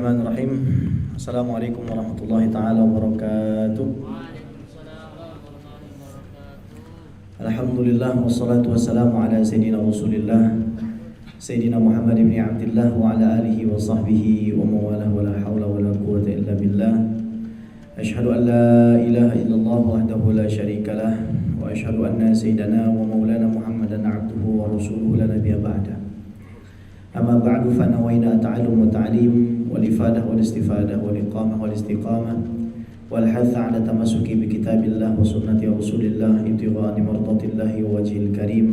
Bismillahirrahmanirrahim. Assalamualaikum warahmatullahi taala wabarakatuh. Alhamdulillah wassalatu wassalamu ala sayyidina Rasulillah Sayyidina Muhammad ibn Abdullah wa ala alihi wa sahbihi wa mawalah wa la hawla wa la quwwata illa billah. Ashhadu an la ilaha illallah wahdahu la syarika lah wa ashhadu anna sayyidana wa maulana Muhammadan abduhu wa rasuluhu la nabiyya ba'da. Amma ba'du fa nawayna ta'allum wa ta'lim wal ifadah wal istifadah wal iqamah wal istiqamah wal hath 'ala tamassuki bi kitabillah wa sunnati rasulillah ibtigha'a mardatillahi wa wajhil karim.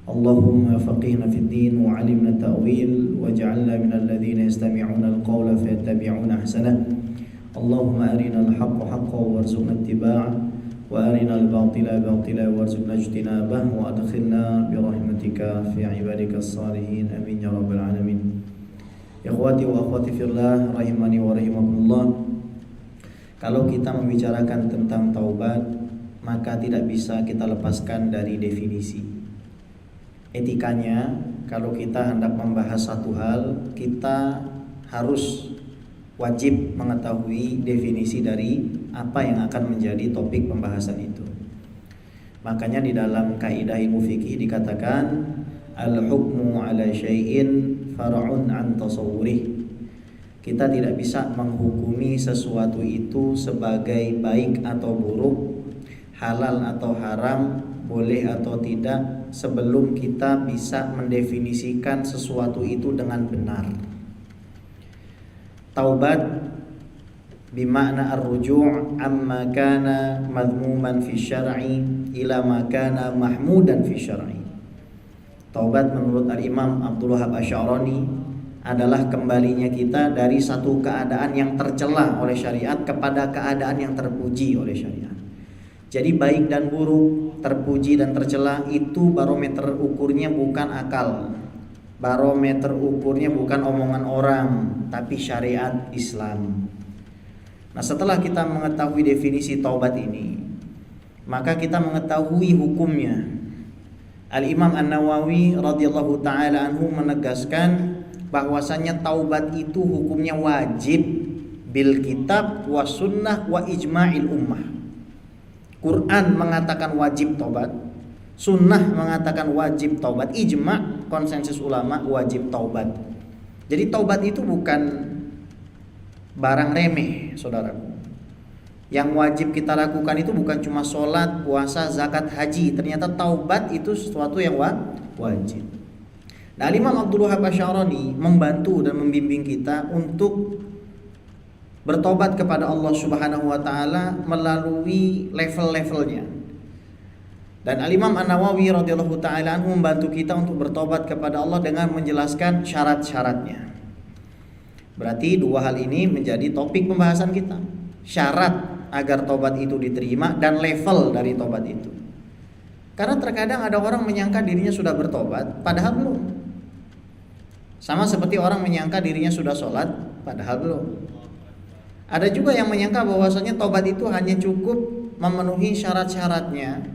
Allahumma faqihna fid din wa 'allimna ta'wil waj'alna minal ladzina yastami'una al-qawla fayattabi'una ahsanah. Allahumma arina al-haqqa haqqan warzuqna ittiba'ah wa arina al-batila batila warzuqna ijtinabah wa adkhilna bi rahmatika fi ibadikas salihin amin ya rabbal alamin. Ikhwati wa akhwati fillah rahimani wa rahimakumullah. Kalau kita membicarakan tentang taubat, maka tidak bisa kita lepaskan dari definisi. Etikanya, kalau kita hendak membahas satu hal, kita harus wajib mengetahui definisi dari apa yang akan menjadi topik pembahasan itu. Makanya di dalam kaidah ilmu fikih dikatakan al-hukmu ala syai'in far'un an tasawwurih. Kita tidak bisa menghukumi sesuatu itu sebagai baik atau buruk, halal atau haram, boleh atau tidak sebelum kita bisa mendefinisikan sesuatu itu dengan benar. Taubat bimakna ar-ruju' amma kana madhmuman fi syar'i ila ma kana mahmudan fi syar'i. Taubat menurut al-Imam Abdul Wahhab Asy'arani adalah kembalinya kita dari satu keadaan yang tercela oleh syariat kepada keadaan yang terpuji oleh syariat. Jadi baik dan buruk, terpuji dan tercela itu barometer ukurnya bukan akal. Barometer ukurnya bukan omongan orang, tapi syariat Islam. Nah, setelah kita mengetahui definisi taubat ini, maka kita mengetahui hukumnya. Al-Imam An-Nawawi radhiyallahu taala anhu menegaskan bahwasannya taubat itu hukumnya wajib bil kitab wa sunnah wa ijma'il ummah. Quran mengatakan wajib taubat, sunnah mengatakan wajib taubat, ijma' konsensus ulama wajib taubat. Jadi taubat itu bukan barang remeh, saudaraku. Yang wajib kita lakukan itu bukan cuma sholat, puasa, zakat, haji. Ternyata taubat itu sesuatu yang wajib. Nah, Imam Abdul Wahhab Asy'arani membantu dan membimbing kita untuk bertobat kepada Allah Subhanahu wa taala melalui level-levelnya. Dan Al-Imam An-Nawawi radhiyallahu taala anhu membantu kita untuk bertobat kepada Allah dengan menjelaskan syarat-syaratnya. Berarti dua hal ini menjadi topik pembahasan kita. Syarat agar tobat itu diterima dan level dari tobat itu. Karena terkadang ada orang menyangka dirinya sudah bertobat padahal belum. Sama seperti orang menyangka dirinya sudah sholat padahal belum. Ada juga yang menyangka bahwasanya tobat itu hanya cukup memenuhi syarat-syaratnya,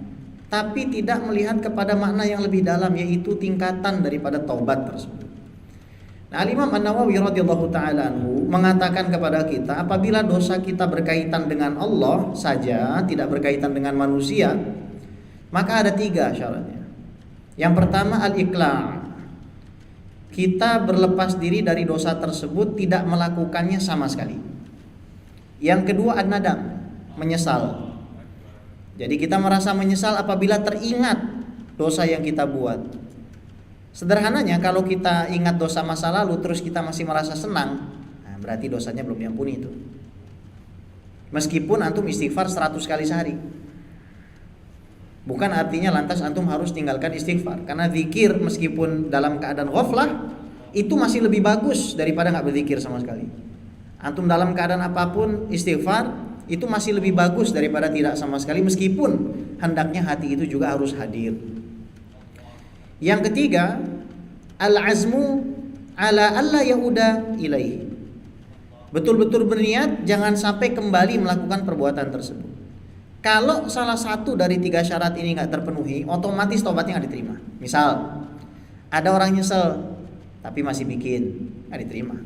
tapi tidak melihat kepada makna yang lebih dalam, yaitu tingkatan daripada taubat tersebut. Nah, Imam An-Nawawi radhiyallahu taala anhu mengatakan kepada kita, apabila dosa kita berkaitan dengan Allah saja, tidak berkaitan dengan manusia, maka ada 3 syaratnya. Yang pertama al-iqla'. Kita berlepas diri dari dosa tersebut, tidak melakukannya sama sekali. Yang kedua an-nadam, menyesal. Jadi kita merasa menyesal apabila teringat dosa yang kita buat. Sederhananya, kalau kita ingat dosa masa lalu terus kita masih merasa senang, nah berarti dosanya belum diampuni itu. Meskipun antum istighfar 100 kali sehari, bukan artinya lantas antum harus tinggalkan istighfar. Karena zikir meskipun dalam keadaan ghaflah itu masih lebih bagus daripada gak berzikir sama sekali. Antum dalam keadaan apapun istighfar itu masih lebih bagus daripada tidak sama sekali, meskipun hendaknya hati itu juga harus hadir. Yang ketiga, al-azmu ala alla yauda ilaihi. Betul-betul berniat jangan sampai kembali melakukan perbuatan tersebut. Kalau salah satu dari 3 syarat ini gak terpenuhi, otomatis tobatnya gak diterima. Misal, ada orang nyesel tapi masih bikin, gak diterima.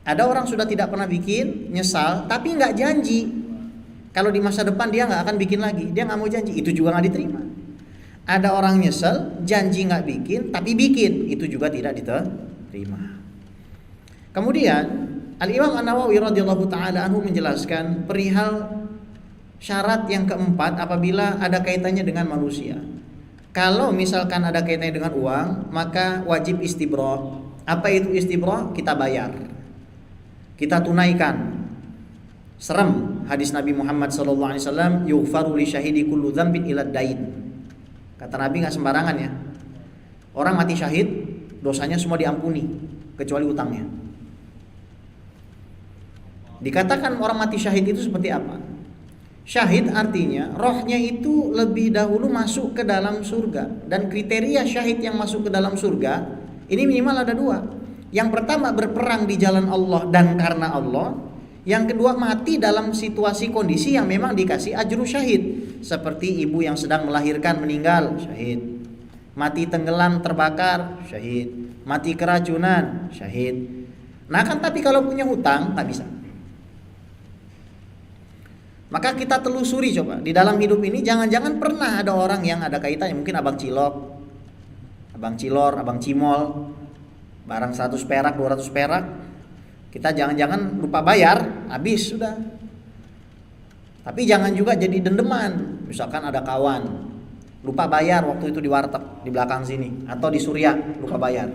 Ada orang sudah tidak pernah bikin, nyesal, tapi nggak janji kalau di masa depan dia nggak akan bikin lagi, dia nggak mau janji, itu juga nggak diterima. Ada orang nyesel, janji nggak bikin, tapi bikin, itu juga tidak diterima. Kemudian Al-Imam An-Nawawi radhiyallahu taala anhu menjelaskan perihal syarat yang keempat apabila ada kaitannya dengan manusia. Kalau misalkan ada kaitannya dengan uang, maka wajib istibra. Apa itu istibra? Kita bayar, kita tunaikan. Serem hadis Nabi Muhammad SAW, yughfaru li syahidi kullu dzambin ila dain. Kata Nabi nggak sembarangan ya. Orang mati syahid, dosanya semua diampuni kecuali utangnya. Dikatakan orang mati syahid itu seperti apa? Syahid artinya rohnya itu lebih dahulu masuk ke dalam surga. Dan kriteria syahid yang masuk ke dalam surga ini minimal ada dua. Yang pertama berperang di jalan Allah dan karena Allah. Yang kedua mati dalam situasi kondisi yang memang dikasih ajru syahid. Seperti ibu yang sedang melahirkan meninggal, syahid. Mati tenggelam terbakar, syahid. Mati keracunan, syahid. Nah kan tapi kalau punya hutang tak bisa. Maka kita telusuri coba di dalam hidup ini, jangan-jangan pernah ada orang yang ada kaitannya, mungkin abang cilok, abang cilor, abang cimol, barang 100 perak, 200 perak, kita jangan-jangan lupa bayar, habis sudah. Tapi jangan juga jadi dendeman. Misalkan ada kawan lupa bayar waktu itu di warteg di belakang sini atau di Surya lupa bayar.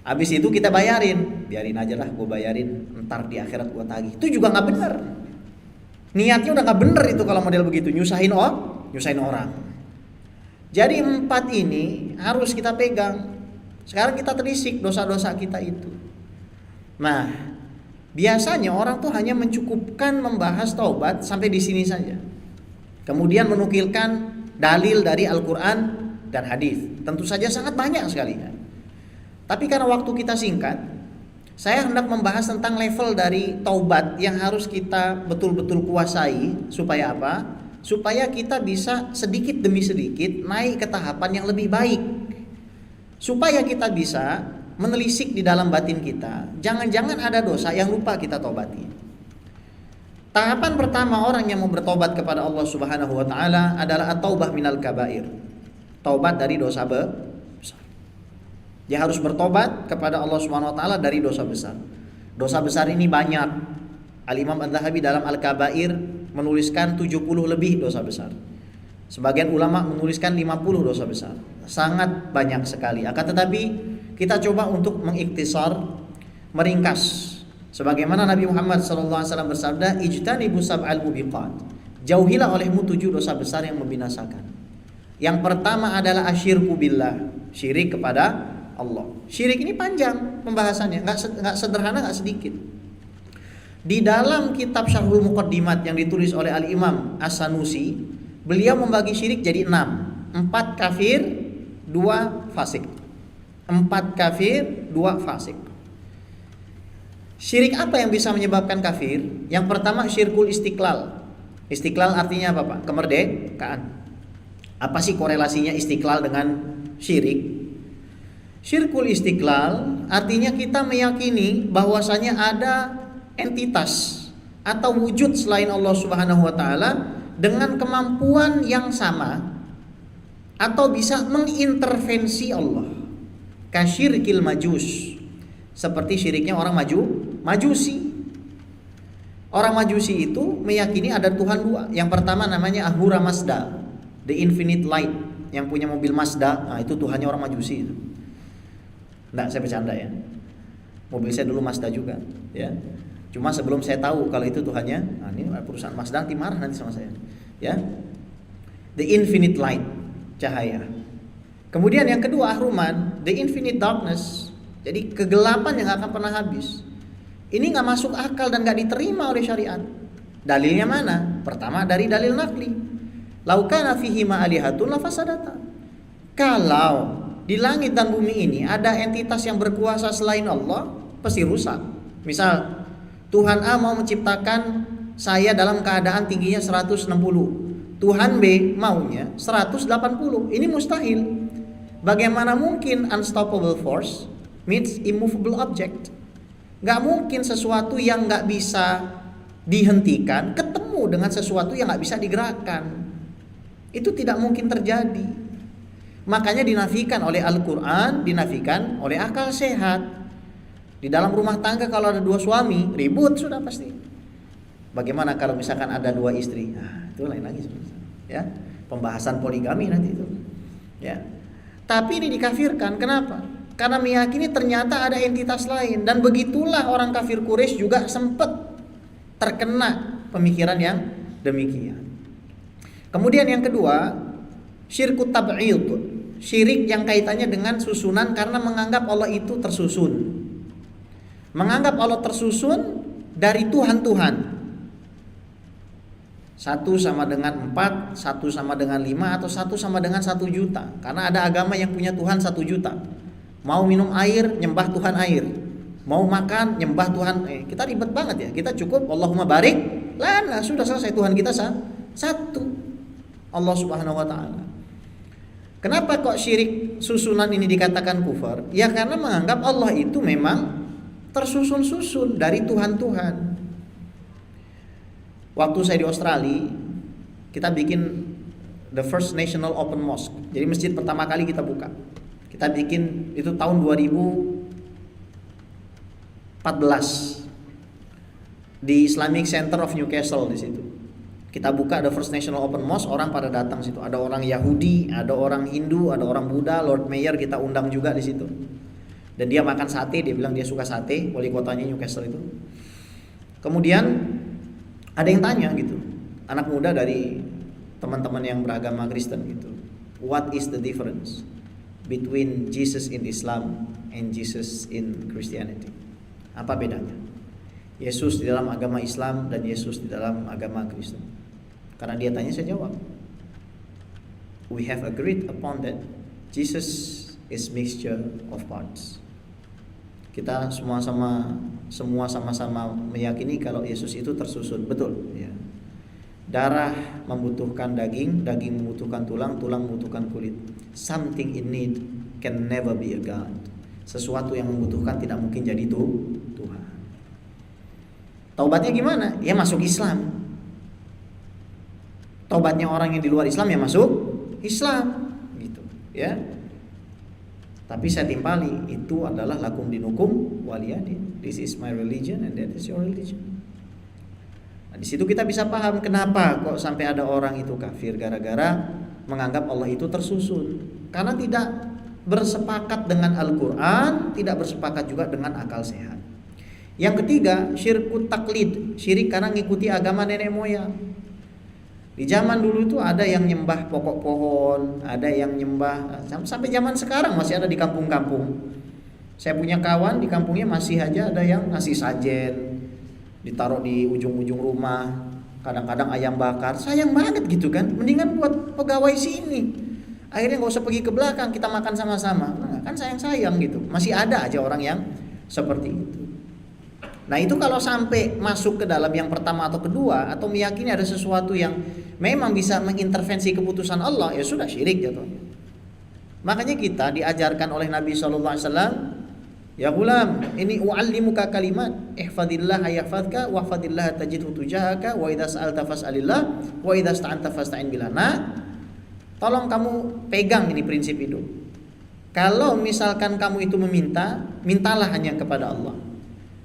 Habis itu kita bayarin, biarin aja lah gue bayarin, ntar di akhirat gue tagih. Itu juga nggak benar. Niatnya udah gak bener itu kalau model begitu, nyusahin orang. Jadi 4 ini harus kita pegang. Sekarang kita telisik dosa-dosa kita itu. Nah, biasanya orang tuh hanya mencukupkan membahas taubat sampai di sini saja. Kemudian menukilkan dalil dari Al-Quran dan hadis. Tentu saja sangat banyak sekali. Tapi karena waktu kita singkat, saya hendak membahas tentang level dari taubat yang harus kita betul-betul kuasai. Supaya apa? Supaya kita bisa sedikit demi sedikit naik ke tahapan yang lebih baik. Supaya kita bisa menelisik di dalam batin kita, jangan-jangan ada dosa yang lupa kita tobati. Tahapan pertama orang yang mau bertobat kepada Allah Subhanahu wa taala adalah at-taubah minal kabair. Taubat dari dosa besar. Dia harus bertobat kepada Allah Subhanahu wa taala dari dosa besar. Dosa besar ini banyak. Al-Imam Adz-Dzahabi dalam Al-Kabair menuliskan 70 lebih dosa besar. Sebagian ulama menuliskan 50 dosa besar. Sangat banyak sekali. Akan tetapi kita coba untuk mengiktisar, meringkas. Sebagaimana Nabi Muhammad SAW bersabda, ijtanibu sab'al mubiqat. Jauhilah olehmu 7 dosa besar yang membinasakan. Yang pertama adalah asyirku billah, syirik kepada Allah. Syirik ini panjang pembahasannya, nggak sederhana, nggak sedikit. Di dalam kitab Syarhul Muqaddimat yang ditulis oleh Al-Imam As-Sanusi, beliau membagi syirik jadi 6. 4 kafir, 2 fasik. 4 kafir, 2 fasik. Syirik apa yang bisa menyebabkan kafir? Yang pertama syirkul istiqlal. Istiqlal artinya apa Pak? Kemerdekaan. Apa sih korelasinya istiqlal dengan syirik? Syirkul istiqlal artinya kita meyakini bahwasanya ada entitas atau wujud selain Allah Subhanahu wa taala dengan kemampuan yang sama atau bisa mengintervensi Allah. Kasyirkil majus. Seperti syiriknya orang majusi. Orang majusi itu meyakini ada Tuhan 2. Yang pertama namanya Ahura Mazda, the infinite light, yang punya mobil Mazda. Nah, itu Tuhannya orang majusi itu. Nggak, saya bercanda ya. Mobil saya dulu Mazda juga, ya. Cuma sebelum saya tahu kalau itu Tuhannya, nah ini perusahaan Mazda nanti marah nanti sama saya, ya. The infinite light, cahaya. Kemudian yang kedua Ahruman, the infinite darkness. Jadi kegelapan yang gak akan pernah habis. Ini nggak masuk akal dan nggak diterima oleh syariat. Dalilnya mana? Pertama dari dalil nakli. Laukana fihi ma alihatun la fasadata. Kalau di langit dan bumi ini ada entitas yang berkuasa selain Allah, pasti rusak. Misal Tuhan A mau menciptakan saya dalam keadaan tingginya 160. Tuhan B maunya 180. Ini mustahil. Bagaimana mungkin unstoppable force meets immovable object? Nggak mungkin sesuatu yang nggak bisa dihentikan ketemu dengan sesuatu yang nggak bisa digerakkan. Itu tidak mungkin terjadi. Makanya dinafikan oleh Al-Quran, dinafikan oleh akal sehat. Di dalam rumah tangga kalau ada dua suami, ribut sudah pasti. Bagaimana kalau misalkan ada dua istri? Nah, itu lain lagi sebenarnya. Ya, pembahasan poligami nanti itu. Ya. Tapi ini dikafirkan. Kenapa? Karena meyakini ternyata ada entitas lain, dan begitulah orang kafir Quraisy juga sempat terkena pemikiran yang demikian. Kemudian yang kedua, syirkut tab'id, syirik yang kaitannya dengan susunan karena menganggap Allah itu tersusun. Menganggap Allah tersusun dari Tuhan-Tuhan. 1 sama dengan 4, 1 sama dengan 5, atau 1 sama dengan 1 juta. Karena ada agama yang punya Tuhan 1 juta. Mau minum air, nyembah Tuhan air. Mau makan, nyembah Tuhan. Kita ribet banget ya. Kita cukup Allahumma barik lana, sudah selesai, Tuhan kita satu, Allah Subhanahu wa taala. Kenapa kok syirik susunan ini dikatakan kufur? Ya karena menganggap Allah itu memang tersusun-susun dari Tuhan-Tuhan. Waktu saya di Australia, kita bikin the first national open mosque. Jadi masjid pertama kali kita buka. Kita bikin itu tahun 2014 di Islamic Center of Newcastle di situ. Kita buka the first national open mosque, orang pada datang situ. Ada orang Yahudi, ada orang Hindu, ada orang Buddha, Lord Mayor kita undang juga di situ. Dan dia makan sate, dia bilang dia suka sate, wali kotanya Newcastle itu. Kemudian ada yang tanya gitu, anak muda dari teman-teman yang beragama Kristen gitu. What is the difference between Jesus in Islam and Jesus in Christianity? Apa bedanya? Yesus di dalam agama Islam dan Yesus di dalam agama Kristen. Karena dia tanya, saya jawab. We have agreed upon that Jesus is mixture of parts. Kita semua sama-sama meyakini kalau Yesus itu tersusun, betul ya. Darah membutuhkan daging, daging membutuhkan tulang, tulang membutuhkan kulit. Something in need can never be a God. Sesuatu yang membutuhkan tidak mungkin jadi Tuhan. Taubatnya gimana? Ya masuk Islam. Taubatnya orang yang di luar Islam ya masuk Islam gitu ya. Tapi saya timpali, itu adalah lakum dinukum waliyadin. This is my religion and that is your religion. Nah, di situ kita bisa paham kenapa kok sampai ada orang itu kafir gara-gara menganggap Allah itu tersusun. Karena tidak bersepakat dengan Al-Quran, tidak bersepakat juga dengan akal sehat. Yang ketiga, syirkut taklid, syirik karena ngikuti agama nenek moyang. Di zaman dulu itu ada yang nyembah pokok pohon, ada yang nyembah, sampai zaman sekarang masih ada di kampung-kampung. Saya punya kawan di kampungnya masih aja ada yang ngasih sajen, ditaruh di ujung-ujung rumah, kadang-kadang ayam bakar. Sayang banget gitu kan, mendingan buat pegawai sini. Akhirnya gak usah pergi ke belakang, kita makan sama-sama. Nah, kan sayang-sayang gitu. Masih ada aja orang yang seperti itu. Nah itu kalau sampai masuk ke dalam yang pertama atau kedua, atau meyakini ada sesuatu yang memang bisa mengintervensi keputusan Allah, ya sudah syirik jatuhnya. Makanya kita diajarkan oleh Nabi SAW, ya gulam, ini u'allimuka kalimat, ihfadillah yahfadka, wahfadillah tajidhu tujahaka, wa idha sa'alta fas'alillah, wa idha sta'anta fasta'in billah. Nah, tolong kamu pegang ini prinsip hidup. Kalau misalkan kamu itu meminta, mintalah hanya kepada Allah.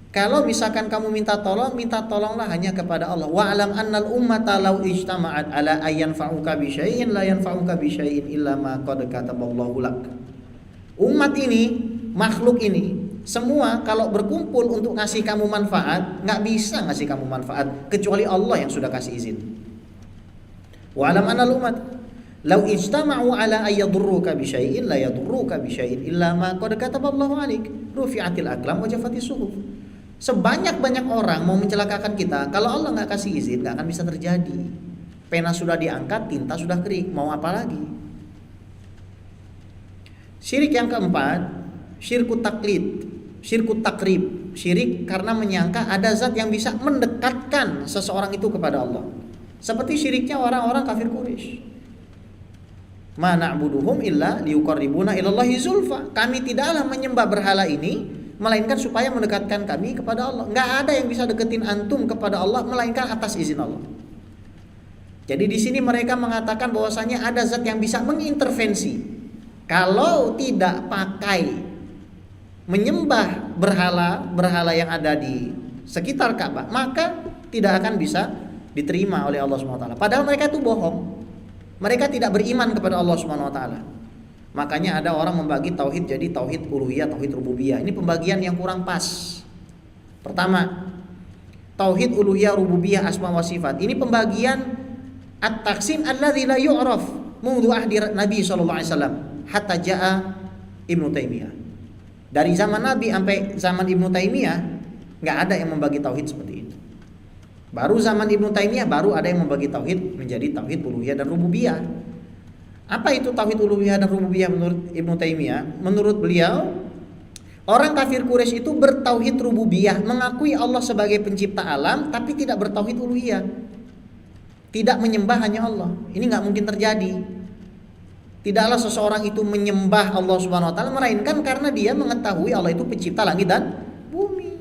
Kalau misalkan kamu minta tolonglah hanya kepada Allah. Wa alam annal ummata law ijtama'at ala ayyan fa'uka bi syai'in la yanfa'uka bi syai'in illa ma qad kataballahu lak. Umat ini, makhluk ini, semua kalau berkumpul untuk ngasih kamu manfaat, enggak bisa ngasih kamu manfaat kecuali Allah yang sudah kasih izin. Wa alam annal ummat law ijtama'u ala ayyadurruka bi syai'in la yadurruka bi syai'in illa ma qad kataballahu 'alaik. Rufi'atil aqlam wa jaffatis suhuf. Sebanyak-banyak orang mau mencelakakan kita, kalau Allah nggak kasih izin, nggak akan bisa terjadi. Pena sudah diangkat, tinta sudah kering, mau apa lagi? Syirik yang keempat, syirkut taklid, syirkut takrib, syirik karena menyangka ada zat yang bisa mendekatkan seseorang itu kepada Allah. Seperti syiriknya orang-orang kafir Quraisy. Ma na'buduhum illa liyuqarribuna ilallahi zulfa. Kami tidaklah menyembah berhala ini melainkan supaya mendekatkan kami kepada Allah. Nggak ada yang bisa deketin antum kepada Allah melainkan atas izin Allah. Jadi di sini mereka mengatakan bahwasanya ada zat yang bisa mengintervensi. Kalau tidak pakai menyembah berhala yang ada di sekitar Ka'bah, maka tidak akan bisa diterima oleh Allah SWT. Padahal mereka itu bohong. Mereka tidak beriman kepada Allah SWT. Makanya ada orang membagi tauhid jadi tauhid uluhiyah, tauhid rububiyah. Ini pembagian yang kurang pas. Pertama, tauhid uluhiyah, rububiyah, asma wa sifat. Ini pembagian at-taqsim alladzi la yu'raf mundu ahdi Nabi sallallahu alaihi wasallam hatta jaa Ibnu Taimiyah. Dari zaman Nabi sampai zaman Ibnu Taimiyah enggak ada yang membagi tauhid seperti itu. Baru zaman Ibnu Taimiyah baru ada yang membagi tauhid menjadi tauhid uluhiyah dan rububiyah. Apa itu tauhid uluhiyah dan rububiyah menurut Ibnu Taimiyah? Menurut beliau, orang kafir Quraisy itu bertauhid rububiyah, mengakui Allah sebagai pencipta alam, tapi tidak bertauhid uluhiyah. Tidak menyembah hanya Allah. Ini nggak mungkin terjadi. Tidaklah seseorang itu menyembah Allah Subhanahu wa taala melainkan karena dia mengetahui Allah itu pencipta langit dan bumi.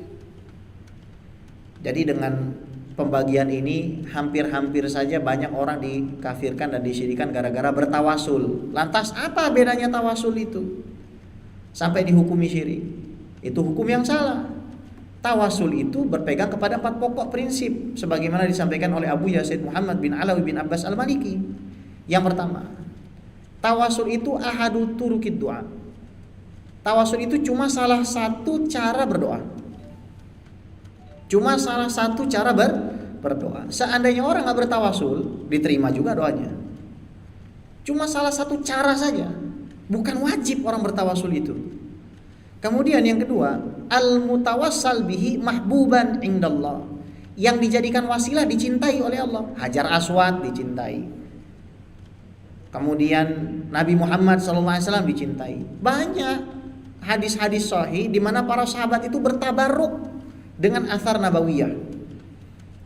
Jadi dengan pembagian ini hampir-hampir saja banyak orang dikafirkan dan disyirikan gara-gara bertawasul. Lantas apa bedanya tawasul itu? Sampai dihukumi syirik. Itu hukum yang salah. Tawasul itu berpegang kepada 4 pokok prinsip sebagaimana disampaikan oleh Abu Yazid Muhammad bin Alawi bin Abbas Al-Maliki. Yang pertama, tawasul itu ahadu turukid doa. Tawasul itu cuma salah satu cara berdoa. Cuma salah satu cara berdoa. Seandainya orang gak bertawasul, diterima juga doanya. Cuma salah satu cara saja. Bukan wajib orang bertawasul itu. Kemudian yang kedua, al-mutawassal bihi mahbuban indallah. Yang dijadikan wasilah dicintai oleh Allah. Hajar Aswad dicintai. Kemudian Nabi Muhammad SAW dicintai. Banyak hadis-hadis sahih di mana para sahabat itu bertabarruk dengan athar nabawiyah.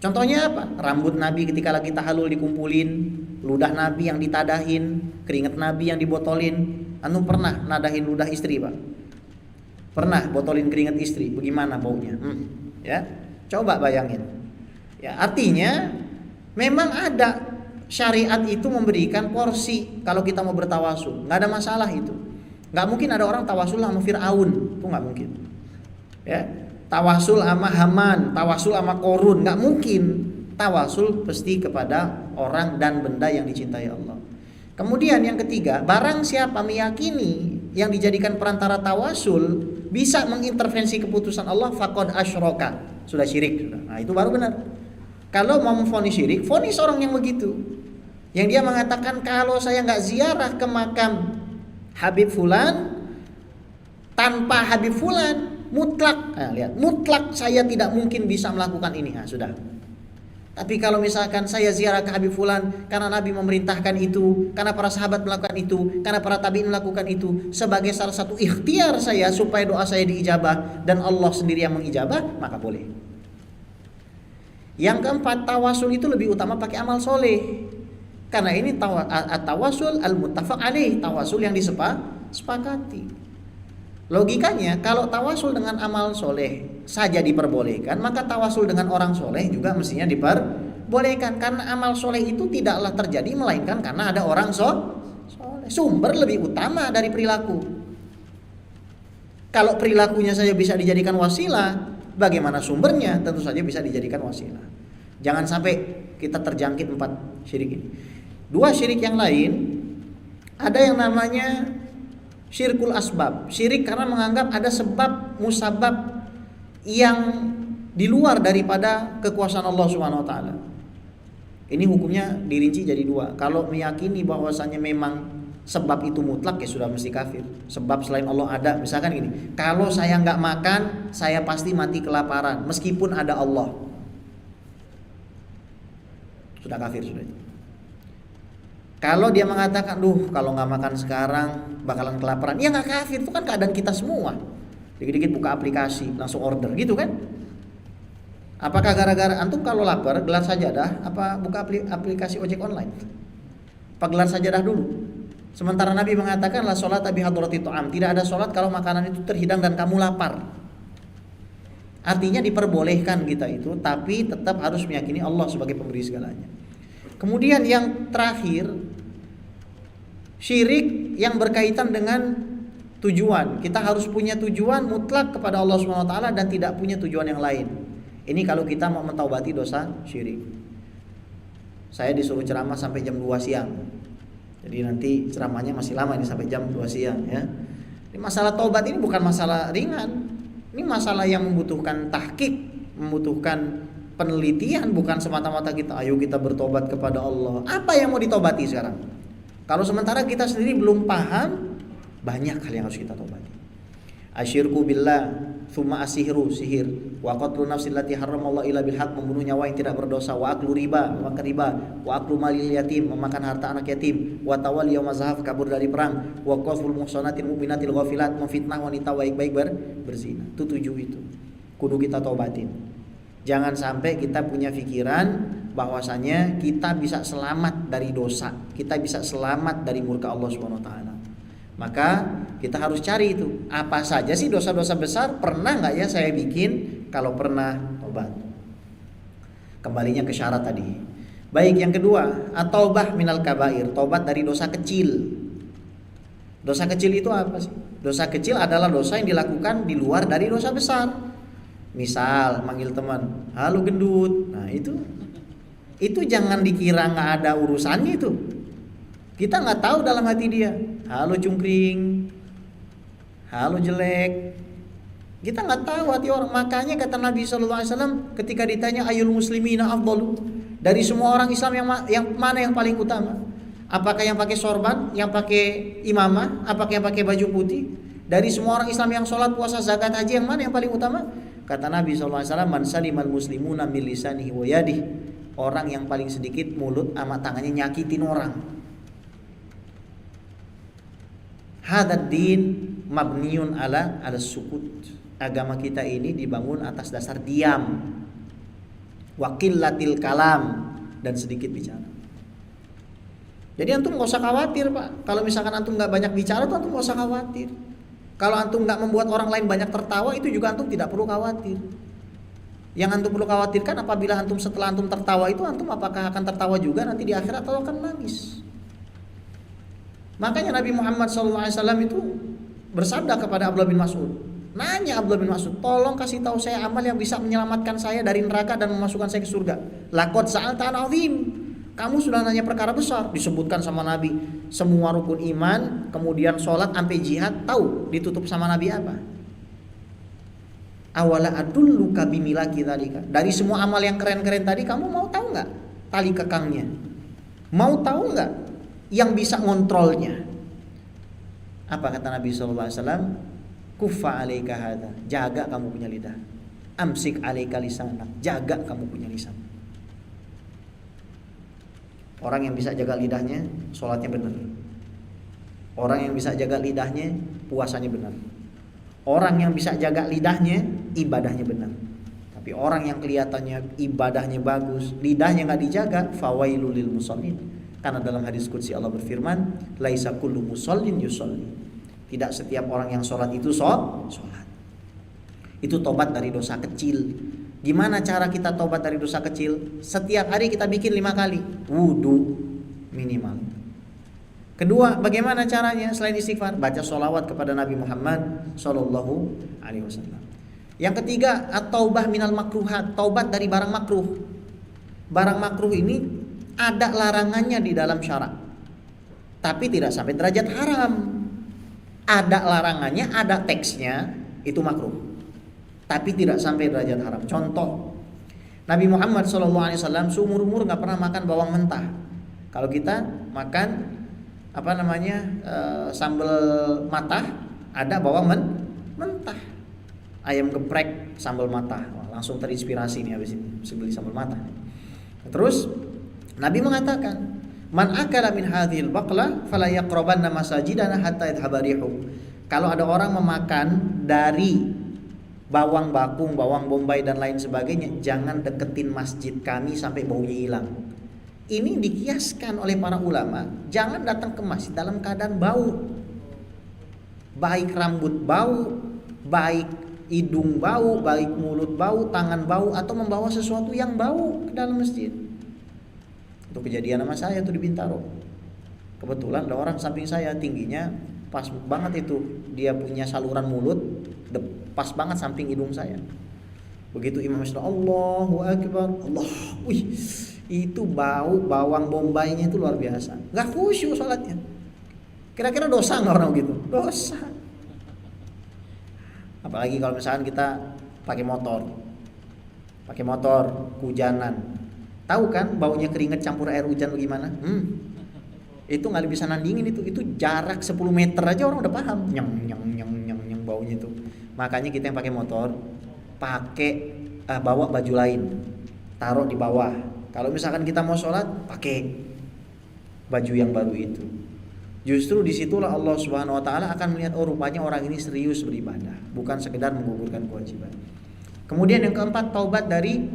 Contohnya apa? Rambut Nabi ketika lagi tahallul dikumpulin, ludah Nabi yang ditadahin, keringat Nabi yang dibotolin. Anu pernah nadahin ludah istri, Pak? Pernah botolin keringat istri? Bagaimana baunya? Ya, coba bayangin. Ya, artinya memang ada syariat itu memberikan porsi kalau kita mau bertawasul. Nggak ada masalah itu. Nggak mungkin ada orang tawasul sama Fir'aun, itu nggak mungkin. Ya. Tawasul sama Haman, tawasul sama Korun, nggak mungkin. Tawasul pasti kepada orang dan benda yang dicintai Allah. Kemudian yang ketiga, barang siapa meyakini yang dijadikan perantara tawasul bisa mengintervensi keputusan Allah, faqad asyraka, sudah syirik. Nah itu baru benar. Kalau mau memvonis syirik, vonis orang yang begitu, yang dia mengatakan kalau saya nggak ziarah ke makam Habib Fulan, tanpa Habib Fulan mutlak, lihat, mutlak saya tidak mungkin bisa melakukan ini. Nah, sudah. Tapi kalau misalkan saya ziarah ke Habib Fulan karena Nabi memerintahkan itu, karena para sahabat melakukan itu, karena para tabi'in melakukan itu, sebagai salah satu ikhtiar saya supaya doa saya diijabah dan Allah sendiri yang mengijabah, maka boleh. Yang keempat, tawasul itu lebih utama pakai amal soleh. Karena ini tawasul al-muttafaq alaih, tawasul yang disepakati. Logikanya kalau tawasul dengan amal soleh saja diperbolehkan, maka tawasul dengan orang soleh juga mestinya diperbolehkan. Karena amal soleh itu tidaklah terjadi melainkan karena ada orang soleh. Sumber lebih utama dari perilaku. Kalau perilakunya saja bisa dijadikan wasilah, bagaimana sumbernya? Tentu saja bisa dijadikan wasilah. Jangan sampai kita terjangkit 4 syirik ini. 2 syirik yang lain, ada yang namanya syirkul asbab. Syirik karena menganggap ada sebab musabab yang di luar daripada kekuasaan Allah Subhanahu wa taala. Ini hukumnya dirinci jadi 2. Kalau meyakini bahwasannya memang sebab itu mutlak, ya sudah mesti kafir. Sebab selain Allah ada. Misalkan gini, kalau saya nggak makan, saya pasti mati kelaparan meskipun ada Allah. Sudah kafir sudah. Kalau dia mengatakan, kalau nggak makan sekarang bakalan kelaparan, ya nggak kafir. Itu kan keadaan kita semua. Dikit-dikit buka aplikasi, langsung order, gitu kan? Apakah gara-gara antum kalau lapar gelar sajadah, apa buka aplikasi ojek online? Apa gelar sajadah dulu? Sementara Nabi mengatakan la sholat bi hadrati ta'am, tidak ada sholat kalau makanan itu terhidang dan kamu lapar. Artinya diperbolehkan kita itu, tapi tetap harus meyakini Allah sebagai pemberi segalanya. Kemudian yang terakhir, syirik yang berkaitan dengan tujuan. Kita harus punya tujuan mutlak kepada Allah Subhanahu wa taala dan tidak punya tujuan yang lain. Ini kalau kita mau mentaubati dosa syirik. Saya disuruh ceramah sampai jam 2 siang. Jadi nanti ceramahnya masih lama ini sampai jam 2 siang ya. Ini masalah taubat ini bukan masalah ringan. Ini masalah yang membutuhkan tahqiq, membutuhkan penelitian, bukan semata-mata ayo kita bertobat kepada Allah. Apa yang mau ditobati sekarang? Kalau sementara kita sendiri belum paham, banyak hal yang harus kita tobati. Asyirku billah, thumma asihru, sihir, wa qatlu nafsil lati haramallahu illa bil haq, membunuh nyawa yang tidak berdosa, wa aklu riba, memakan riba, wa aklu malil yatim, memakan harta anak yatim, wa tawalli yaumaz zahaf, kabur dari perang, wa qaful muhsanatil mu'minatil ghafilat, memfitnah wanita baik-baik berzina. Itu 7 itu. Kudu kita tobatin. Jangan sampai kita punya pikiran bahwasanya kita bisa selamat dari dosa, kita bisa selamat dari murka Allah Subhanahu wa taala. Maka kita harus cari itu, apa saja sih dosa-dosa besar, pernah nggak ya saya bikin? Kalau pernah, tobat. Kembalinya ke syarat tadi. Baik, yang kedua, at-taubah minal kabair, tobat dari dosa kecil. Dosa kecil itu apa sih? Dosa kecil adalah dosa yang dilakukan di luar dari dosa besar. Misal manggil teman, halo gendut. Nah itu jangan dikira nggak ada urusannya itu. Kita nggak tahu dalam hati dia, halo cungkring, halo jelek. Kita nggak tahu hati orang. Makanya kata Nabi SAW ketika ditanya ayul muslimina afdalu, dari semua orang Islam yang mana yang paling utama? Apakah yang pakai sorban, yang pakai imamah, apakah yang pakai baju putih? Dari semua orang Islam yang sholat, puasa, zakat, haji, yang mana yang paling utama? Kata Nabi SAW, man salimal muslimuna min lisanihi wa yadihi, orang yang paling sedikit mulut sama tangannya nyakitin orang. Hadad din mabniun ala sukut. Agama kita ini dibangun atas dasar diam, waqillatil kalam, dan sedikit bicara. Jadi antum gak usah khawatir Pak. Kalau misalkan antum gak banyak bicara tuh antum gak usah khawatir. Kalau antum gak membuat orang lain banyak tertawa, itu juga antum tidak perlu khawatir. Yang antum perlu khawatirkan apabila antum setelah antum tertawa itu, antum apakah akan tertawa juga nanti di akhirat atau akan nangis. Makanya Nabi Muhammad SAW itu bersabda kepada Abdullah bin Mas'ud. Nanya Abdullah bin Mas'ud, tolong kasih tahu saya amal yang bisa menyelamatkan saya dari neraka dan memasukkan saya ke surga. Laqad sa'alta an 'azim. Kamu sudah nanya perkara besar. Disebutkan sama Nabi semua rukun iman, kemudian sholat sampai jihad. Tahu ditutup sama Nabi apa? Awala adulluka bimilaki dzalika. Dari semua amal yang keren-keren tadi, kamu mau tahu nggak tali kekangnya? Mau tahu nggak yang bisa ngontrolnya? Apa kata Nabi SAW? Kuffa alaika hadza, jaga kamu punya lidah. Amsik alaika lisanak, jaga kamu punya lisan. Orang yang bisa jaga lidahnya, sholatnya benar. Orang yang bisa jaga lidahnya, puasanya benar. Orang yang bisa jaga lidahnya, ibadahnya benar. Tapi orang yang kelihatannya ibadahnya bagus, lidahnya nggak dijaga, fawailul lil musallin. Karena dalam hadis qudsi Allah berfirman, laisa kullu musallin yusolli. Tidak setiap orang yang sholat itu sholat. Itu tobat dari dosa kecil. Gimana cara kita tobat dari dosa kecil? Setiap hari kita bikin 5 kali wudu minimal. Kedua, bagaimana caranya selain istighfar? Baca sholawat kepada Nabi Muhammad Sallallahu Alaihi Wasallam. Yang ketiga, at-taubah minal makruhat, taubat dari barang makruh. Barang makruh ini ada larangannya di dalam syarak, tapi tidak sampai derajat haram. Ada larangannya, ada teksnya, itu makruh, tapi tidak sampai derajat haram. Contoh, Nabi Muhammad SAW seumur-umur nggak pernah makan bawang mentah. Kalau kita makan sambal matah, ada bawang mentah. Ayam geprek sambal matah. Wah, langsung terinspirasi nih habis ini, bisa beli sambal matah. Terus Nabi mengatakan, man akala min hadhil baqla fala yaqrabanna masajidana hatta yadhhaba rihu. Kalau ada orang memakan dari bawang bakung, bawang bombay dan lain sebagainya, jangan deketin masjid kami sampai baunya hilang. Ini dikiaskan oleh para ulama, jangan datang ke masjid dalam keadaan bau. Baik rambut bau, baik hidung bau, baik mulut bau, tangan bau, atau membawa sesuatu yang bau ke dalam masjid. Itu kejadian sama saya tuh di Bintaro. Kebetulan ada orang samping saya, tingginya pas banget itu, dia punya saluran mulut pas banget samping hidung saya. Begitu imam sudah Allahu Akbar, wih, itu bau bawang bombaynya itu luar biasa. Gak khusyuk sholatnya. Kira-kira dosa nggak orang gitu? Dosa. Apalagi kalau misalkan kita pakai motor, hujanan. Tahu kan baunya keringat campur air hujan bagaimana? Itu nggak bisa nandingin itu jarak 10 meter aja orang udah paham. Nyang baunya itu. Makanya kita yang pakai motor bawa baju lain, taruh di bawah. Kalau misalkan kita mau sholat, pakai baju yang baru itu. Justru disitulah Allah Subhanahu Wa Taala akan melihat, oh rupanya orang ini serius beribadah, bukan sekedar menggugurkan kewajiban. Kemudian yang keempat, taubat dari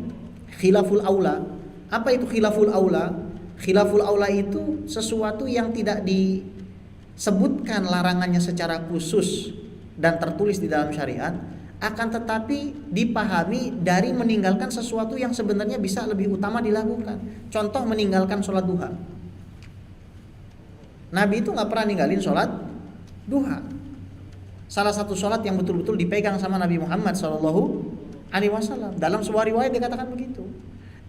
khilaful aula. Apa itu khilaful aula? Khilaful aula itu sesuatu yang tidak disebutkan larangannya secara khusus dan tertulis di dalam syariat, akan tetapi dipahami dari meninggalkan sesuatu yang sebenarnya bisa lebih utama dilakukan. Contoh, meninggalkan sholat duha. Nabi itu gak pernah ninggalin sholat duha. Salah satu sholat yang betul-betul dipegang sama Nabi Muhammad SAW. Dalam sebuah riwayat dikatakan begitu.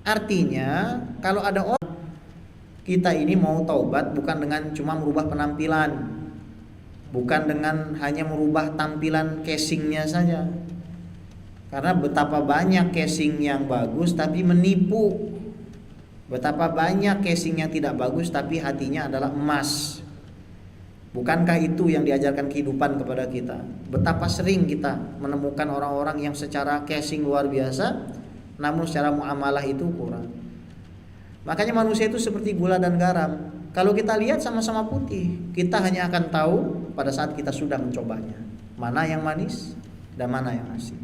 Artinya kalau ada orang, kita ini mau taubat bukan dengan cuma merubah penampilan, bukan dengan hanya merubah tampilan casingnya saja. Karena betapa banyak casing yang bagus tapi menipu. Betapa banyak casing yang tidak bagus tapi hatinya adalah emas. Bukankah itu yang diajarkan kehidupan kepada kita? Betapa sering kita menemukan orang-orang yang secara casing luar biasa, namun secara muamalah itu kurang. Makanya manusia itu seperti gula dan garam. Kalau kita lihat sama-sama putih, kita hanya akan tahu pada saat kita sudah mencobanya, mana yang manis dan mana yang asin.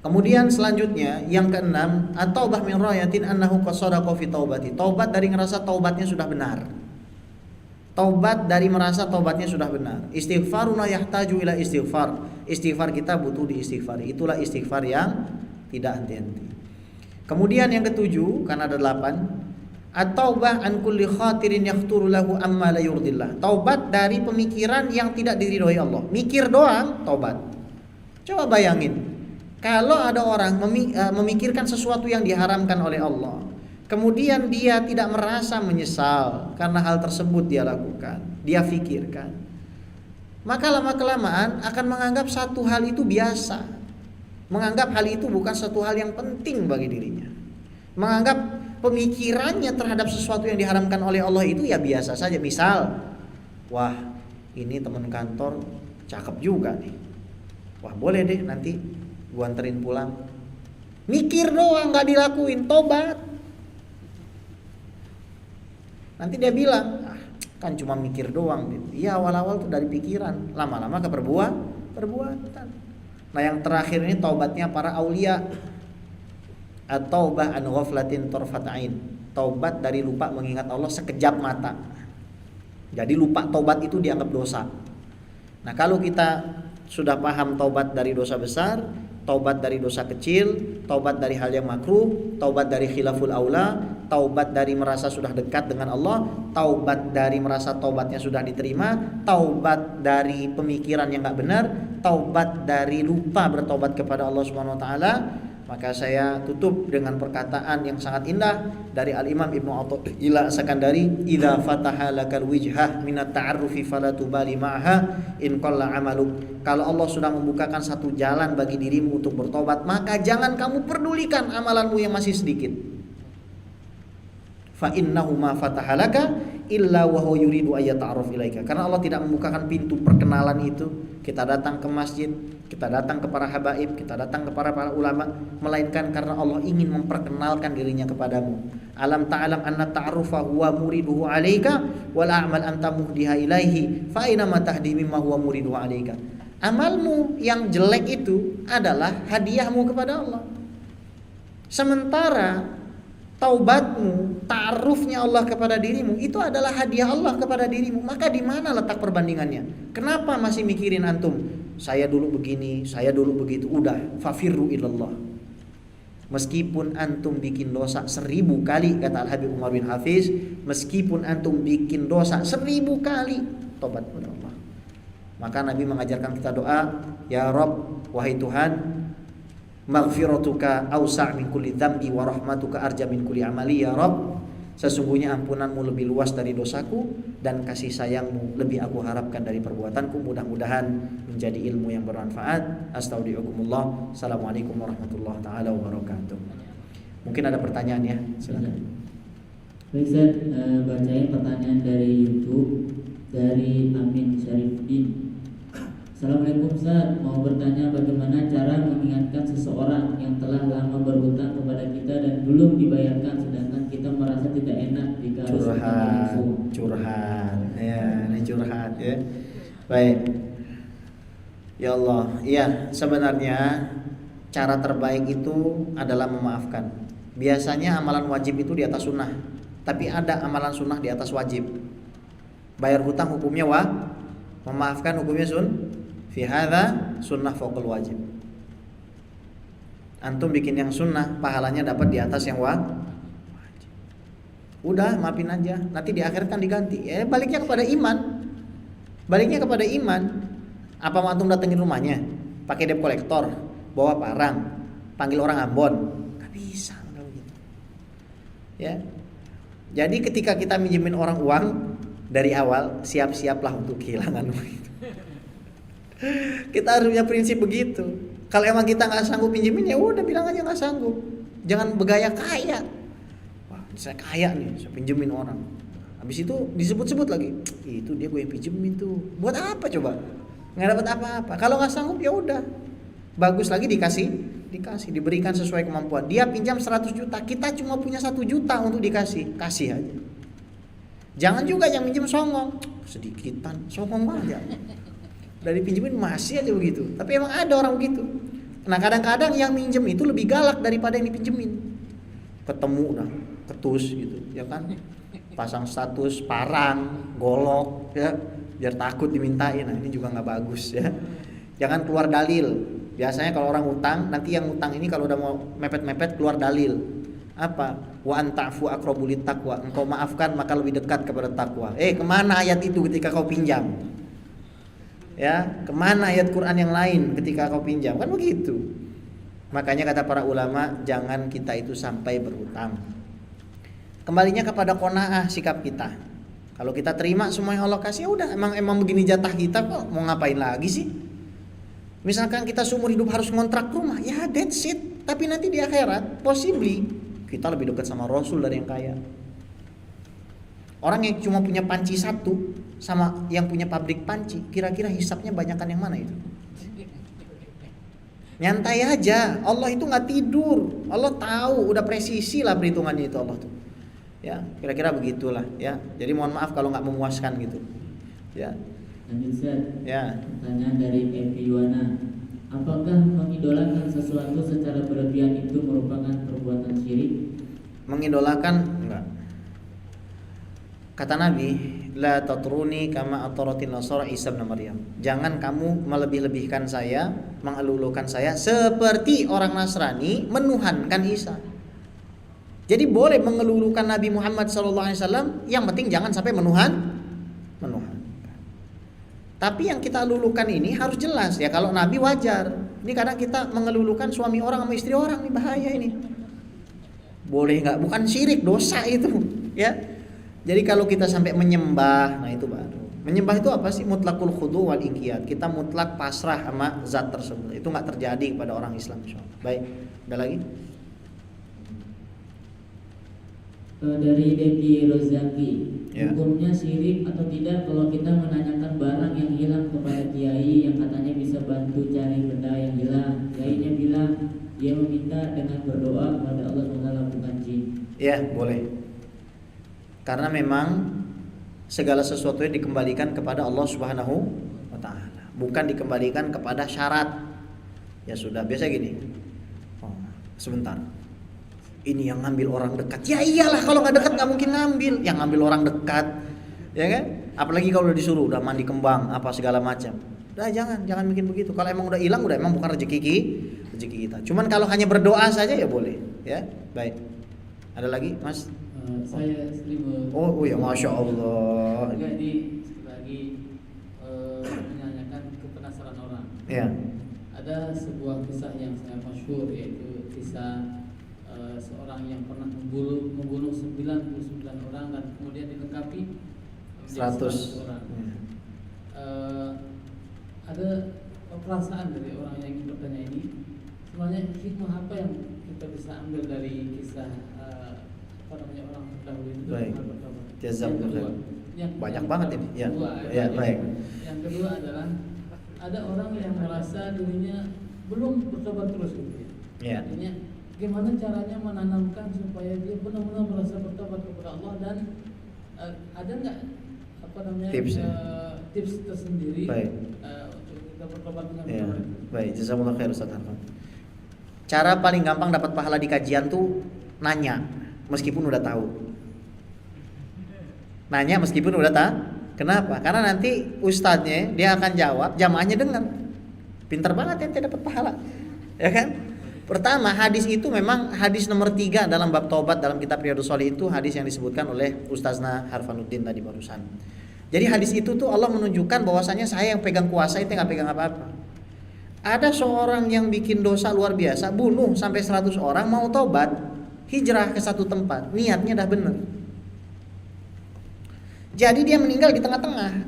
Kemudian selanjutnya yang keenam, at-taubah min rayatin annahu qasadaqa fi taubati. Taubat dari ngerasa taubatnya sudah benar. Taubat dari merasa taubatnya sudah benar. Istighfaruna yahtaju ila istighfar. Istighfar kita butuh diistighfari. Itulah istighfar yang tidak henti-henti. Kemudian yang ketujuh, karena ada 8, at-taubah an kulli khatirin yahturu lahu amma la yurdillah. Taubat dari pemikiran yang tidak diridhoi Allah. Mikir doang taubat. Coba bayangin, kalau ada orang memikirkan sesuatu yang diharamkan oleh Allah, kemudian dia tidak merasa menyesal karena hal tersebut dia lakukan, dia fikirkan, maka lama-kelamaan akan menganggap satu hal itu biasa, menganggap hal itu bukan satu hal yang penting bagi dirinya, menganggap pemikirannya terhadap sesuatu yang diharamkan oleh Allah itu ya biasa saja. Misal, wah ini teman kantor cakep juga nih, wah boleh deh nanti gua anterin pulang. Mikir doang, gak dilakuin, tobat. Nanti dia bilang, kan cuma mikir doang. Iya, awal-awal tuh dari pikiran, lama-lama ke perbuatan. Nah yang terakhir ini taubatnya para aulia. At-taubah an ghaflatin tarfat ain. Taubat dari lupa mengingat Allah sekejap mata. Jadi lupa taubat itu dianggap dosa. Nah kalau kita sudah paham taubat dari dosa besar, taubat dari dosa kecil, taubat dari hal yang makruh, taubat dari khilaful aula, taubat dari merasa sudah dekat dengan Allah, taubat dari merasa taubatnya sudah diterima, taubat dari pemikiran yang gak benar, taubat dari lupa bertaubat kepada Allah Subhanahu wa taala. Maka saya tutup dengan perkataan yang sangat indah dari Al-Imam Ibnu Athaillah As-Sakandari, "Idza fataha lakal wijhah minat ta'arrufi fala tubali ma'ha in qalla 'amaluk." Kalau Allah sudah membukakan satu jalan bagi dirimu untuk bertobat, maka jangan kamu pedulikan amalanmu yang masih sedikit. Fa innahu ma fataha laka illa wa huwa yuridu ay yata'arraf ilaika. Karena Allah tidak membukakan pintu perkenalan itu. Kita datang ke masjid, kita datang ke para habaib, kita datang kepada para ulama, melainkan karena Allah ingin memperkenalkan dirinya kepadamu. Alam ta'lam anna ta'arufa huwa muriduhu 'alaika wal a'mal anta muhdiha ilaihi fa aina ma tahdi mimma huwa muriduhu 'alaika. Amalmu yang jelek itu adalah hadiahmu kepada Allah. Sementara taubatmu, ta'arufnya Allah kepada dirimu, itu adalah hadiah Allah kepada dirimu. Maka di mana letak perbandingannya? Kenapa masih mikirin antum saya dulu begini, saya dulu begitu. Udah, fafirru ilallah. Meskipun antum bikin dosa 1000 kali, kata Al-Habib Umar bin Hafiz, meskipun antum bikin dosa 1000 kali, tobat kepada Allah. Maka Nabi mengajarkan kita doa, ya Rabb, wahai Tuhan, maghfiratuka awsa' min kulli dzambi wa rahmatuka arja min kulli amali. Ya Rabb, sesungguhnya ampunanmu lebih luas dari dosaku dan kasih sayangmu lebih aku harapkan dari perbuatanku. Mudah-mudahan menjadi ilmu yang bermanfaat. Astagfirullahaladzim. Assalamualaikum warahmatullahi taala wabarakatuh. Mungkin ada pertanyaan ya, silakan. Baik Ustaz, bacain pertanyaan dari YouTube dari Amin Syarifudin. Assalamualaikum Ustaz, mau bertanya bagaimana cara mengingatkan seseorang yang telah lama berhutang kepada kita dan belum dibayarkan, sedangkan kita merasa tidak enak jika harus curhat ya, ini curhat ya. Baik. Ya Allah, iya, sebenarnya cara terbaik itu adalah memaafkan. Biasanya amalan wajib itu di atas sunnah, tapi ada amalan sunnah di atas wajib. Bayar hutang hukumnya memaafkan hukumnya fi hadza sunnah fawqal wajib. Antum bikin yang sunnah, pahalanya dapat di atas yang wajib. Udah, maafin aja. Nanti di akhirat kan diganti. Baliknya kepada iman. Baliknya kepada iman. Apa mau antum datengin rumahnya, pakai debt collector, bawa parang, panggil orang Ambon? Gak bisa kalau gitu. Ya. Jadi ketika kita minjemin orang uang dari awal, siap-siaplah untuk kehilangan uang itu. Kita harus punya prinsip begitu. Kalau emang kita nggak sanggup pinjemin, ya udah bilang aja nggak sanggup. Jangan bergaya kaya. Wah, saya kaya nih, saya pinjemin orang. Habis itu disebut-sebut lagi, itu dia gue yang pinjemin tuh. Buat apa coba? Nggak dapat apa-apa. Kalau nggak sanggup ya udah. Bagus lagi dikasih, diberikan sesuai kemampuan. Dia pinjam 100 juta, kita cuma punya 1 juta untuk dikasih, kasih aja. Jangan juga yang minjem songong, sedikitan, songong banget. Dari pinjemin masih aja begitu. Tapi emang ada orang begitu. Nah kadang-kadang yang minjem itu lebih galak daripada yang dipinjemin. Ketemu dah, ketus gitu, ya kan? Pasang status parang, golok, ya, biar takut dimintain. Nah ini juga nggak bagus ya. Jangan keluar dalil. Biasanya kalau orang utang, nanti yang utang ini kalau udah mau mepet-mepet keluar dalil. Apa? Wa anta'fu aqrabu littaqwa. Engkau maafkan maka lebih dekat kepada takwa. Kemana ayat itu ketika kau pinjam? Ya, kemana ayat Quran yang lain ketika kau pinjam? Kan begitu. Makanya kata para ulama, jangan kita itu sampai berhutang. Kembalinya kepada qanaah sikap kita. Kalau kita terima semua yang Allah kasih, ya udah, emang begini jatah kita kok, mau ngapain lagi sih? Misalkan kita seumur hidup harus ngontrak rumah, ya that's it. Tapi nanti di akhirat, possibly kita lebih dekat sama Rasul dari yang kaya. Orang yang cuma punya panci satu sama yang punya pabrik panci, kira-kira hisapnya banyakan yang mana itu? Nyantai aja, Allah itu nggak tidur, Allah tahu, udah presisi lah perhitungannya itu Allah tuh. Ya, kira-kira begitulah ya. Jadi mohon maaf kalau nggak memuaskan gitu. Ya. Lanjut Ustaz. Ya. Pertanyaan dari Evi Yuwana. Apakah mengidolakan sesuatu secara berlebihan itu merupakan perbuatan syirik? Mengidolakan enggak. Kata Nabi, la tatruni kama ataratin nasara Isa bin Maryam. Jangan kamu melebih-lebihkan saya, mengelulukan saya seperti orang Nasrani menuhankan Isa. Jadi boleh mengelulukan Nabi Muhammad SAW, yang penting jangan sampai menuhan. Tapi yang kita lulukan ini harus jelas ya. Kalau Nabi wajar. Ini kadang kita mengelulukan suami orang sama istri orang, ini bahaya ini. Boleh nggak? Bukan syirik, dosa itu ya. Jadi kalau kita sampai menyembah, nah itu baru. Menyembah itu apa sih? Mutlaqul khudu wal inqiyad. Kita mutlak pasrah sama zat tersebut. Itu nggak terjadi pada orang Islam. Baik, ada lagi? Dari Dedi Rozaki, ya. Hukumnya syirik atau tidak kalau kita menanyakan barang yang hilang kepada kiai yang katanya bisa bantu cari benda yang hilang? Kiainya bilang dia meminta dengan berdoa kepada Allah SWT, bukan jin. Ya, boleh. Karena memang segala sesuatu yang dikembalikan kepada Allah Subhanahu wa taala, bukan dikembalikan kepada syarat. Ya sudah, biasa gini. Oh, sebentar. Ini yang ngambil orang dekat. Ya iyalah, kalau nggak dekat nggak mungkin ngambil. Yang ngambil orang dekat, ya kan? Apalagi kalau udah disuruh, udah mandi kembang, apa segala macam. Udah jangan bikin begitu. Kalau emang udah hilang, udah emang bukan rezeki kita. Cuman kalau hanya berdoa saja ya boleh, ya. Baik. Ada lagi, Mas? Saya Slim. Oh ya, Masya Allah. Juga ini sekali lagi menanyakan kepenasaran orang. Ya. Ada sebuah kisah yang sangat masyhur, yaitu kisah seorang yang pernah membunuh 99 orang dan kemudian dilengkapi 100 orang. Ada perasaan dari orang yang ingin bertanya ini, sebenarnya hikmah apa yang kita bisa ambil dari kisah orang terdahulu itu? Baik. Jazakallah. Banyak banget ini. Ya, baik. Yang kedua adalah ada orang yang merasa dirinya belum bertobat terus gitu. Ya. Artinya gimana caranya menanamkan supaya dia benar-benar merasa bertobat kepada Allah, dan ada nggak tips tersendiri untuk kita bertobat dengan benar? Baik, jazakallahu khair Ustaz Harfan. Cara paling gampang dapat pahala di kajian tuh nanya meskipun udah tahu. Nanya meskipun udah tahu. Kenapa? Karena nanti ustadznya dia akan jawab, jamaahnya dengar. Pinter banget ente dapat pahala. Ya kan? Pertama, hadis itu memang hadis nomor 3 dalam bab taubat dalam kitab Riyadhus Shalihin, itu hadis yang disebutkan oleh Ustazna Harfanuddin tadi barusan. Jadi hadis itu tuh Allah menunjukkan bahwasanya saya yang pegang kuasa, itu nggak pegang apa-apa. Ada seorang yang bikin dosa luar biasa, bunuh sampai 100 orang, mau tobat, hijrah ke satu tempat, niatnya dah benar. Jadi dia meninggal di tengah-tengah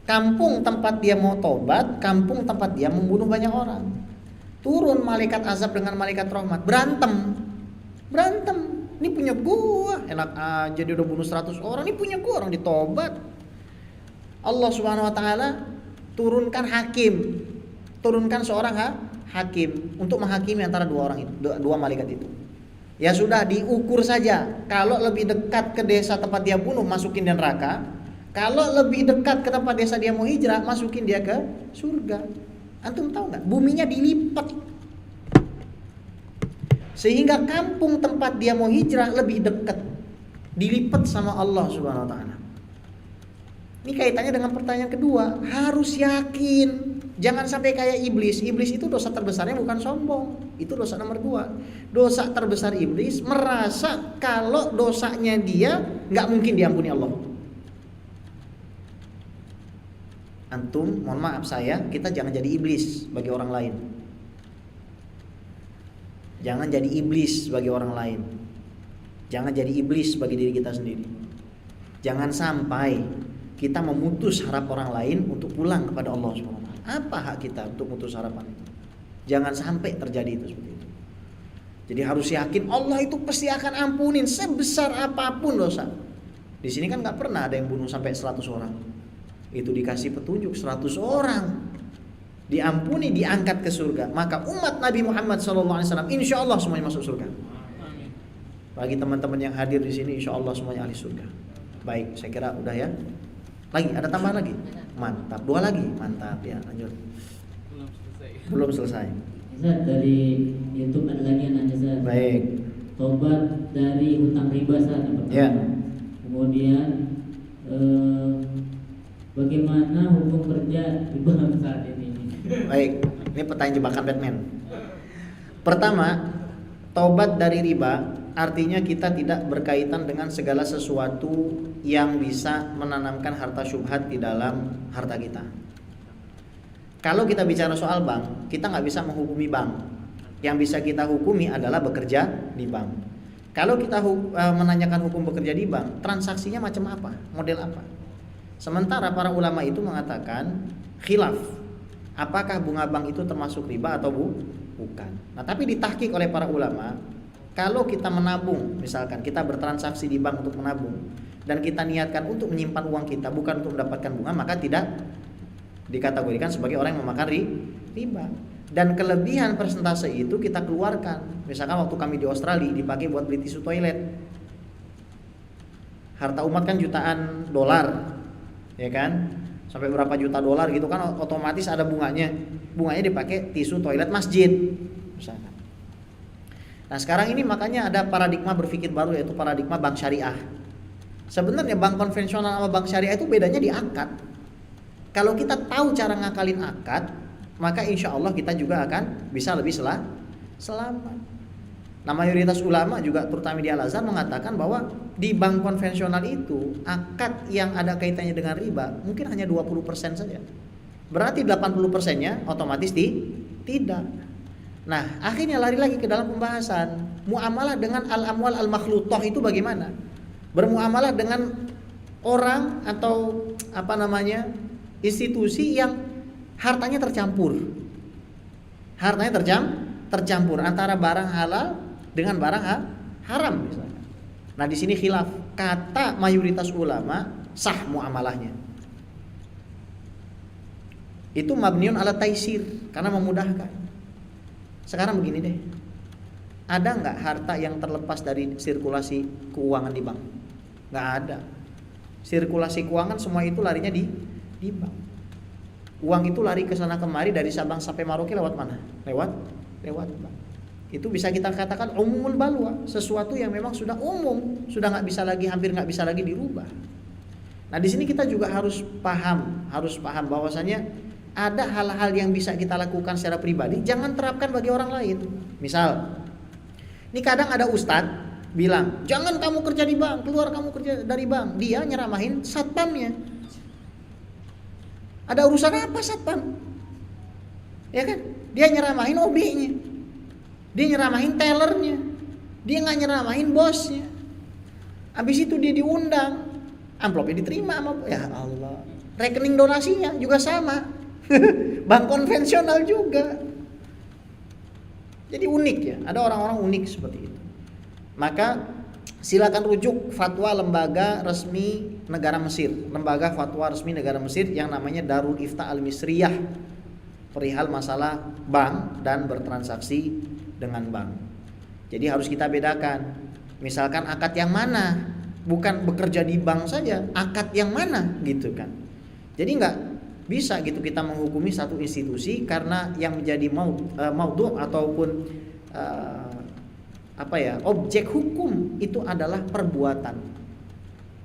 kampung tempat dia mau tobat, kampung tempat dia membunuh banyak orang. Turun malaikat azab dengan malaikat rahmat, berantem. Ini punya gua, enak aja dia udah bunuh 100 orang, ini punya gua, orang ditobat. Allah Subhanahu wa taala turunkan hakim. Turunkan seorang hakim untuk menghakimi antara dua orang itu, dua malaikat itu. Ya sudah, diukur saja. Kalau lebih dekat ke desa tempat dia bunuh, masukin dia neraka. Kalau lebih dekat ke tempat desa dia mau hijrah, masukin dia ke surga. Antum tahu nggak? Buminya dilipat, sehingga kampung tempat dia mau hijrah lebih dekat, dilipat sama Allah Subhanahu Wa Taala. Ini kaitannya dengan pertanyaan kedua. Harus yakin. Jangan sampai kayak iblis. Iblis itu dosa terbesarnya bukan sombong. Itu dosa nomor 2. Dosa terbesar iblis merasa kalau dosanya dia nggak mungkin diampuni Allah. Antum, mohon maaf kita jangan jadi iblis bagi orang lain. Jangan jadi iblis bagi orang lain. Jangan jadi iblis bagi diri kita sendiri. Jangan sampai kita memutus harap orang lain untuk pulang kepada Allah SWT. Apa hak kita untuk memutus harapan itu? Jangan sampai terjadi itu seperti itu. Jadi harus yakin Allah itu pasti akan ampunin sebesar apapun dosa. Di sini kan nggak pernah ada yang bunuh sampai 100 orang. Itu dikasih petunjuk 100 orang diampuni, diangkat ke surga. Maka umat Nabi Muhammad SAW insya Allah semuanya masuk surga. Bagi teman-teman yang hadir di sini, insya Allah semuanya ahli surga. Baik, saya kira udah ya. Lagi, ada tambahan lagi? Mantap, 2 lagi, mantap ya. Lanjut. Belum selesai. Ustaz, dari YouTube ada lagi yang nanya, Ustaz. Baik. Tobat dari hutang riba, Ustaz, yang pertama. Ya. Kemudian bagaimana hukum kerja riba saat ini? Baik, ini pertanyaan jebakan Batman. Pertama, tobat dari riba artinya kita tidak berkaitan dengan segala sesuatu yang bisa menanamkan harta syubhat di dalam harta kita. Kalau kita bicara soal bank, kita nggak bisa menghukumi bank. Yang bisa kita hukumi adalah bekerja di bank. Kalau kita menanyakan hukum bekerja di bank, transaksinya macam apa, model apa. Sementara para ulama itu mengatakan khilaf, apakah bunga bank itu termasuk riba atau bukan. Nah, tapi ditahqiq oleh para ulama, kalau kita menabung, misalkan kita bertransaksi di bank untuk menabung, dan kita niatkan untuk menyimpan uang kita bukan untuk mendapatkan bunga, maka tidak dikategorikan sebagai orang yang memakan riba. Dan kelebihan persentase itu kita keluarkan. Misalkan waktu kami di Australia dipakai buat beli tisu toilet. Harta umat kan jutaan dolar, ya kan? Sampai berapa juta dolar gitu kan, otomatis ada bunganya. Bunganya dipakai tisu toilet masjid, misalkan. Nah sekarang ini makanya ada paradigma berpikir baru, yaitu paradigma bank syariah. Sebenarnya bank konvensional sama bank syariah itu bedanya di akad. Kalau kita tahu cara ngakalin akad, maka insya Allah kita juga akan bisa lebih selamat. Nah, mayoritas ulama juga terutama di Al-Azhar mengatakan bahwa di bank konvensional itu akad yang ada kaitannya dengan riba mungkin hanya 20% saja. Berarti 80%-nya otomatis tidak. Nah, akhirnya lari lagi ke dalam pembahasan muamalah dengan al-amwal al-makhlutah itu bagaimana? Bermuamalah dengan orang atau institusi yang hartanya tercampur. Hartanya tercampur antara barang halal dengan barang haram misalnya. Nah, di sini khilaf. Kata mayoritas ulama sah muamalahnya. Itu mabniun ala taisir, karena memudahkan. Sekarang begini deh. Ada nggak harta yang terlepas dari sirkulasi keuangan di bank? Nggak ada. Sirkulasi keuangan semua itu larinya di bank. Uang itu lari ke sana kemari dari Sabang sampai Merauke lewat mana? Lewat bank. Itu bisa kita katakan umumul balwa, sesuatu yang memang sudah umum, sudah hampir nggak bisa lagi dirubah. Nah, di sini kita juga harus paham bahwasanya ada hal-hal yang bisa kita lakukan secara pribadi, jangan terapkan bagi orang lain. Misal, ini kadang ada ustadz bilang, jangan kamu kerja di bank, keluar kamu kerja dari bank. Dia nyeramahin satpamnya. Ada urusan apa satpam? Ya kan? Dia nyeramahin OB-nya. Dia nyeramahin tellernya. Dia nggak nyeramahin bosnya. Habis itu dia diundang, amplopnya diterima sama, ya Allah. Rekening donasinya juga sama. Bank konvensional juga. Jadi unik ya, ada orang-orang unik seperti itu. Maka silakan rujuk fatwa lembaga resmi negara Mesir, lembaga fatwa resmi negara Mesir yang namanya Darul Ifta Al-Misriyah, perihal masalah bank dan bertransaksi dengan bank. Jadi harus kita bedakan. Misalkan akad yang mana, bukan bekerja di bank saja, akad yang mana gitu kan. Jadi nggak bisa gitu kita menghukumi satu institusi karena yang menjadi maudhu ataupun objek hukum itu adalah perbuatan.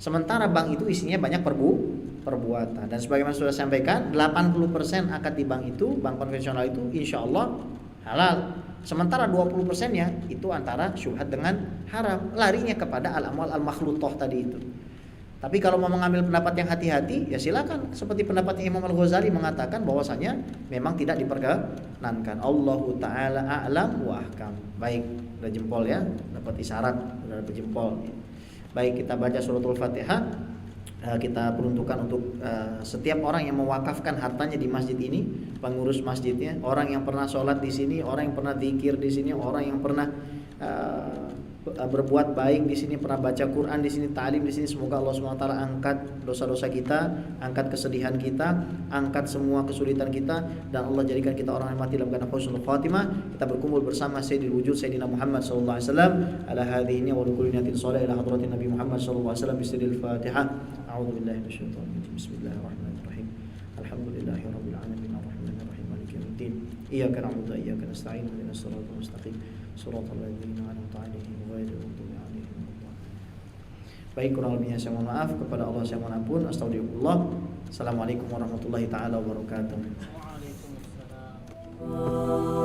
Sementara bank itu isinya banyak perbuatan. Dan sebagaimana sudah sampaikan, 80% akad di bank itu, bank konvensional itu insya Allah halal. Sementara 20%-nya itu antara syubhat dengan haram, larinya kepada al-amwal al-makhlutah tadi itu. Tapi kalau mau mengambil pendapat yang hati-hati, ya silakan. Seperti pendapat Imam Al-Ghazali mengatakan bahwasanya memang tidak diperkenankan. Allahu ta'ala a'lam wa ahkam. Baik, udah jempol ya, dapat isyarat, udah dapat jempol. Baik, kita baca suratul Fatihah. Kita peruntukkan untuk setiap orang yang mewakafkan hartanya di masjid ini, pengurus masjidnya, orang yang pernah sholat di sini, orang yang pernah zikir di sini, orang yang pernah berbuat baik di sini, pernah baca Quran di sini, ta'lim di sini. Semoga Allah SWT angkat dosa-dosa kita, angkat kesedihan kita, angkat semua kesulitan kita, dan Allah jadikan kita orang yang mati dalam keadaan husnul khatimah. Kita berkumpul bersama Sayyidil Wujud Sayyidina Muhammad sallallahu alaihi wasallam ala hadhihi wa kulli niyatin shalah ila hadratin Nabi Muhammad sallallahu alaihi wasallam bismillahil Fatihah. A'udzu billahi minasyaitonir rajim. Bismillahirrahmanirrahim. Alhamdulillahirabbil alamin arrahmanir rahim maliki yaumiddin. Iyyaka na'budu wa iyyaka nasta'in ihdinas siratal mustaqim. Shiratal ladzina an'amta 'alaihim ghairil maghdubi 'alaihim waladdallin. Baik, kurang lebihnya saya mohon maaf, kepada Allah saya mohon ampun. Astagfirullah. Assalamualaikum warahmatullahi taala wabarakatuh. Waalaikumsalam.